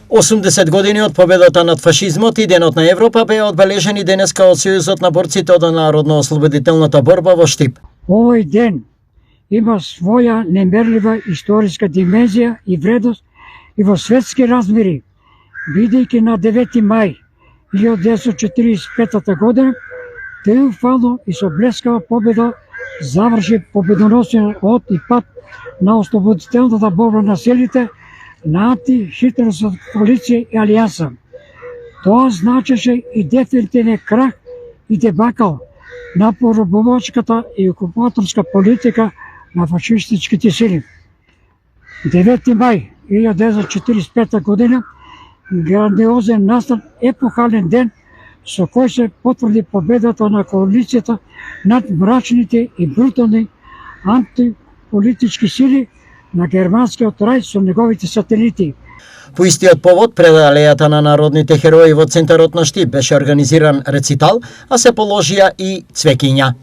80 години од победата над фашизмот и Денот на Европа беа одбележени денеска од Сојузот на борците од народно-ослободителната борба во Штип. Овој ден има своја немерлива историска димензија и вредност и во светски размери, бидејќи на 9 мај 1945 година триумфално и со блескава победа заврши победоносен од и пат на ослободителната борба на силите на анти-хитлеровската коалиција и алијанса. Тоа значеше и дефинитивен крах и дебакал на поробувачката и окупаторска политика на фашистичките сили. 9 мај 1945 година грандиозен настан епохален ден со кој се потврди победата на коалицијата над мрачните и брутални антиполитички сили на германскиот рај со неговите сателити. По истиот повод, пред алејата на народните херои во центарот на Штип беше организиран рецитал, а се положија и цвеќиња.